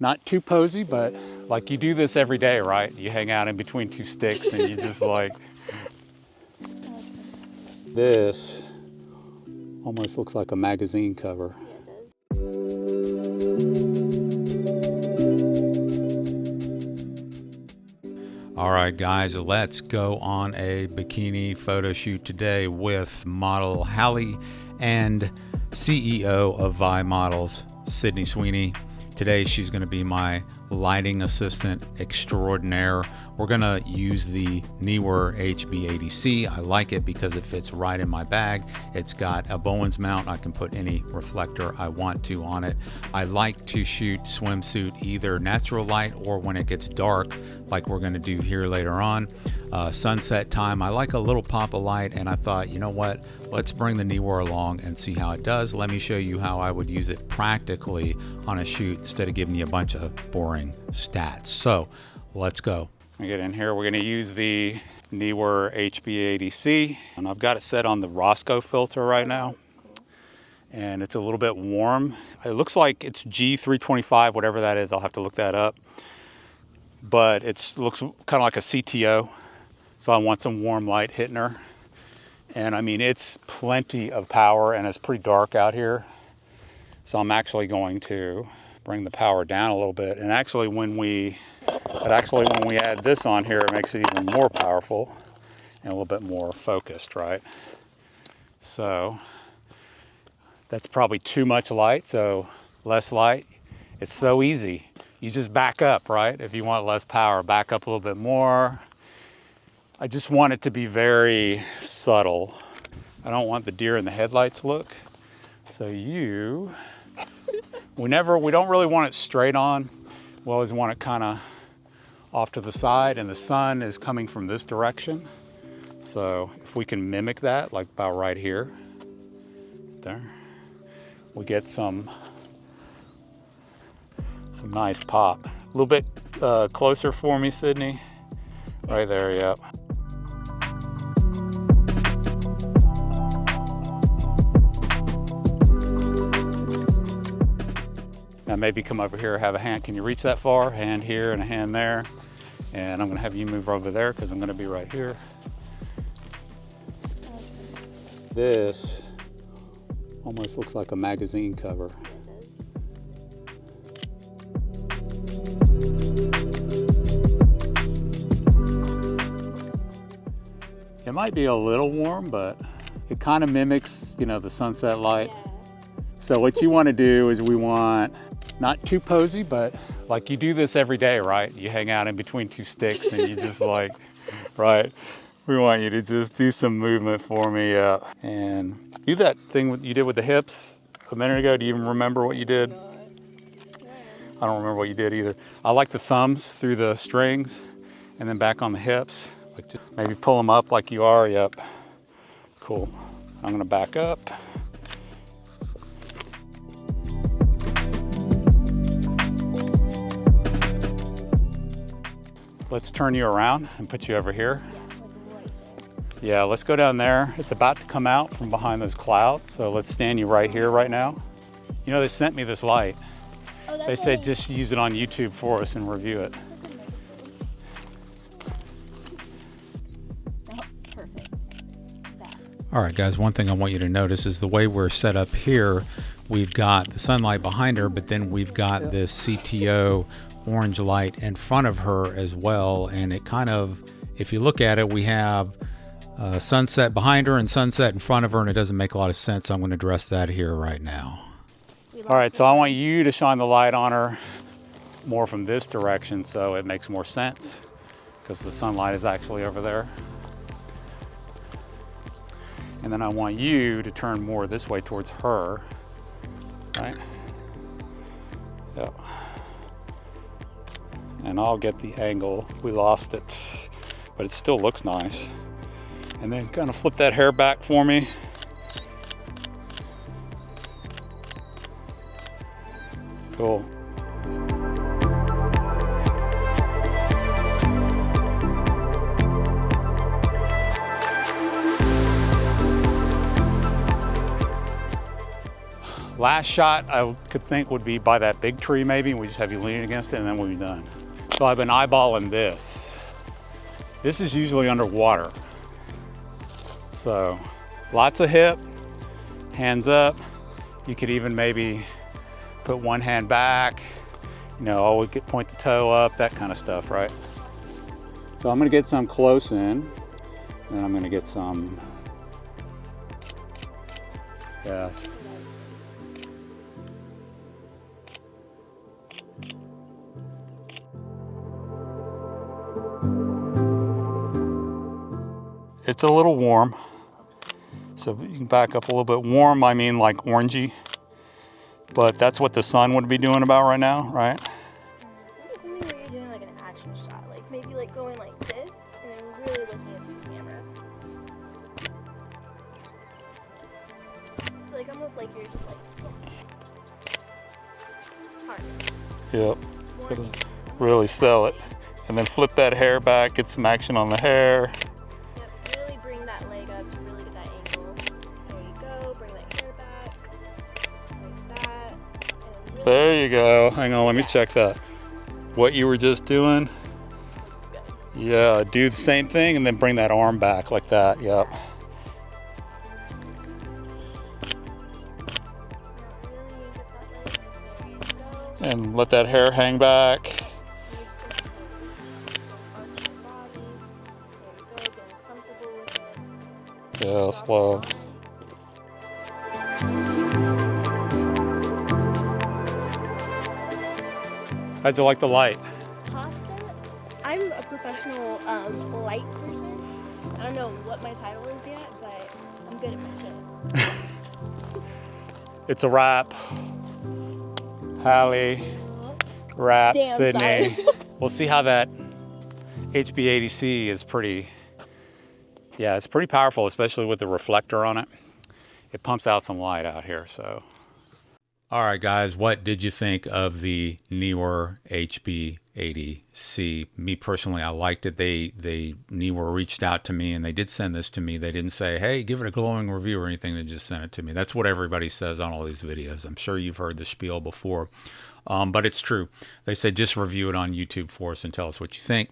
not too posy, but like you do this every day, right? You hang out in between two sticks and you just like, this almost looks like a magazine cover. All right, guys, let's go on a bikini photo shoot today with model Hallie and CEO of Vi Models, Sydney Sweeney. Today, she's going to be my lighting assistant extraordinaire. We're going to use the Neewer HB80c. I like it because it fits right in my bag. It's got a Bowen's mount. I can put any reflector I want to on it. I like to shoot swimsuit either natural light or when it gets dark, like we're going to do here later on. Sunset time, I like a little pop of light, and I thought, you know what? Let's bring the Neewer along and see how it does. Let me show you how I would use it practically on a shoot instead of giving you a bunch of boring stats. So let's go. I get in here, we're gonna use the Neewer HB80c, and I've got it set on the Roscoe filter right now. And it's a little bit warm. It looks like it's G325, whatever that is, I'll have to look that up. But it looks kind of like a CTO, so I want some warm light hitting her. And I mean, it's plenty of power and it's pretty dark out here. So I'm actually going to bring the power down a little bit. And actually when we add this on here, it makes it even more powerful and a little bit more focused, right? So that's probably too much light, so less light. It's so easy. You just back up, right? If you want less power, back up a little bit more. I just want it to be very subtle. I don't want the deer in the headlights look. So we don't really want it straight on. We always want it kind of off to the side, and the sun is coming from this direction. So if we can mimic that, like about right here, there, we get some nice pop. A little bit closer for me, Sydney. Right there, yep. Now maybe come over here, have a hand. Can you reach that far? Hand here and a hand there. And I'm gonna have you move over there because I'm gonna be right here. This almost looks like a magazine cover. It might be a little warm, but it kind of mimics, you know, the sunset light. Yeah. So what you want to do is we want not too posy, but like you do this every day, right? You hang out in between two sticks and you just like, right? We want you to just do some movement for me, and do that thing you did with the hips a minute ago. Do you even remember what you did? I don't remember what you did either. I like the thumbs through the strings and then back on the hips. Like just maybe pull them up like you are, yep. Cool. I'm gonna back up. Let's turn you around and put you over here. Yeah, let's go down there. It's about to come out from behind those clouds, so let's stand you right here right now. You know, they sent me this light. Oh, they said just use it on YouTube for us and review it. Oh, perfect. All right, guys, one thing I want you to notice is the way we're set up here. We've got the sunlight behind her, but then we've got this CTO orange light in front of her as well. And it kind of, if you look at it, we have sunset behind her and sunset in front of her, and it doesn't make a lot of sense. So I'm going to address that here right now. All right, so I want you to shine the light on her more from this direction so it makes more sense because the sunlight is actually over there. And then I want you to turn more this way towards her, right? Yep. And I'll get the angle. We lost it, but it still looks nice. And then kind of flip that hair back for me. Cool. Last shot I could think would be by that big tree maybe. We just have you leaning against it and then we'll be done. So I've been eyeballing this. This is usually underwater. So lots of hip, hands up. You could even maybe put one hand back, you know, always point the toe up, that kind of stuff, right? So I'm gonna get some close in, and I'm gonna get some, yeah. It's a little warm, so you can back up a little bit. Warm, I mean like orangey, but that's what the sun would be doing about right now, right? Something where you're doing like an action shot, like maybe like going like this and then really looking into the camera. It's like almost like you're just like hard. Yep, really sell it. And then flip that hair back, get some action on the hair. Yep, really bring that leg up to really get that angle. There you go, bring that hair back, like that. And really There you go. Hang on, let me check that. What you were just doing? Yeah, do the same thing and then bring that arm back like that. Yep. And let that hair hang back. Yeah, slow. How'd you like the light? Pasta? I'm a professional light person. I don't know what my title is yet, but I'm good at my shit. It's a wrap. Hallie, wrap, Damn, Sydney. sorry. We'll see how that HB80c is pretty, yeah, it's pretty powerful, especially with the reflector on it. It pumps out some light out here, so. All right, guys, what did you think of the Neewer HB80c? Me personally, I liked it. Neewer reached out to me and they did send this to me. They didn't say, hey, give it a glowing review or anything. They just sent it to me. That's what everybody says on all these videos. I'm sure you've heard the spiel before, but it's true. They said just review it on YouTube for us and tell us what you think.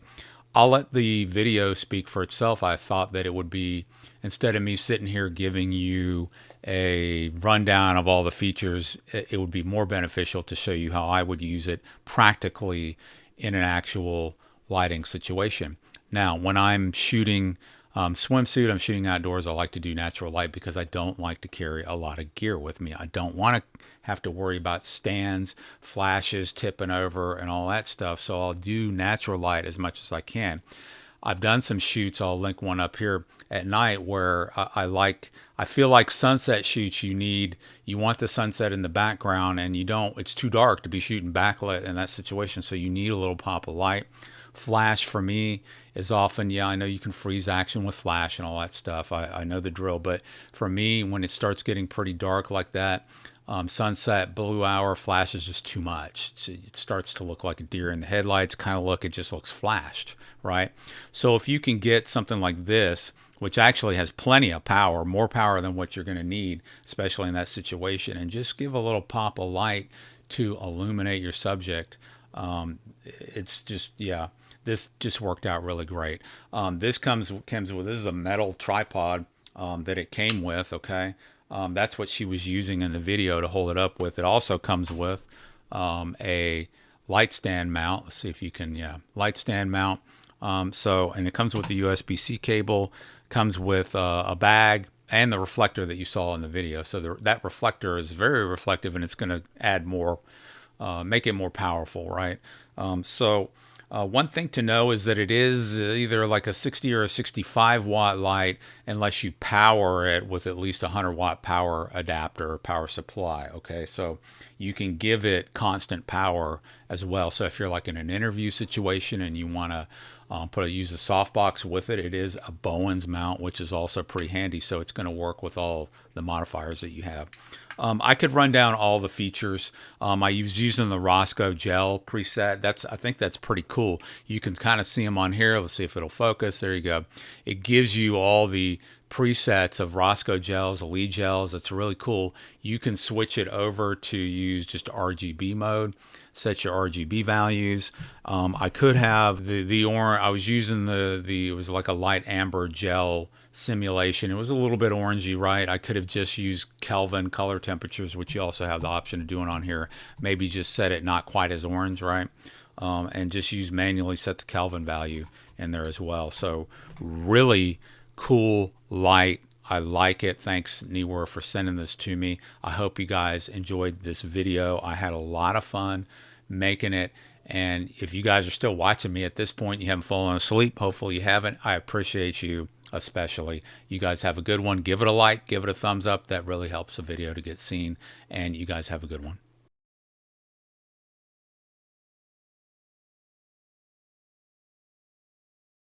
I'll let the video speak for itself. I thought that it would be, instead of me sitting here giving you a rundown of all the features, it would be more beneficial to show you how I would use it practically in an actual lighting situation. Now, when I'm shooting swimsuit, I'm shooting outdoors, I like to do natural light because I don't like to carry a lot of gear with me. I don't want to have to worry about stands, flashes, tipping over, and all that stuff. So I'll do natural light as much as I can. I've done some shoots, I'll link one up here at night, where I feel like sunset shoots, you want the sunset in the background and it's too dark to be shooting backlit in that situation. So you need a little pop of light. Flash for me is often, yeah, I know you can freeze action with flash and all that stuff. I know the drill, but for me, when it starts getting pretty dark like that, sunset, blue hour, flash is just too much. It starts to look like a deer in the headlights kind of look. It just looks flashed, right? So if you can get something like this, which actually has plenty of power, more power than what you're going to need, especially in that situation, and just give a little pop of light to illuminate your subject, it's just, yeah, this just worked out really great. This comes with, this is a metal tripod that it came with, okay? That's what she was using in the video to hold it up with. It also comes with a light stand mount. Let's see if you can, yeah, light stand mount. And it comes with the USB-C cable, comes with a bag and the reflector that you saw in the video. So that reflector is very reflective and it's going to add more, make it more powerful, right? One thing to know is that it is either like a 60 or a 65 watt light unless you power it with at least a 100 watt power adapter or power supply. Okay, so you can give it constant power as well. So if you're like in an interview situation and you want to use a softbox with it, it is a Bowens mount, which is also pretty handy. So it's going to work with all the modifiers that you have. I could run down all the features. I was using the Roscoe gel preset. I think that's pretty cool. You can kind of see them on here. Let's see if it'll focus. There you go. It gives you all the presets of Roscoe gels, Elite gels. It's really cool. You can switch it over to use just RGB mode, set your RGB values. I could have the orange. I was using it was like a light amber gel simulation. It was a little bit orangey, right? I could have just used Kelvin color temperatures, which you also have the option of doing on here. Maybe just set it not quite as orange, right? And just manually set the Kelvin value in there as well. So really cool light. I like it. Thanks, Neewer, for sending this to me. I hope you guys enjoyed this video. I had a lot of fun making it. And if you guys are still watching me at this point, you haven't fallen asleep. Hopefully you haven't. I appreciate you especially. You guys have a good one. Give it a like, give it a thumbs up. That really helps the video to get seen. And you guys have a good one.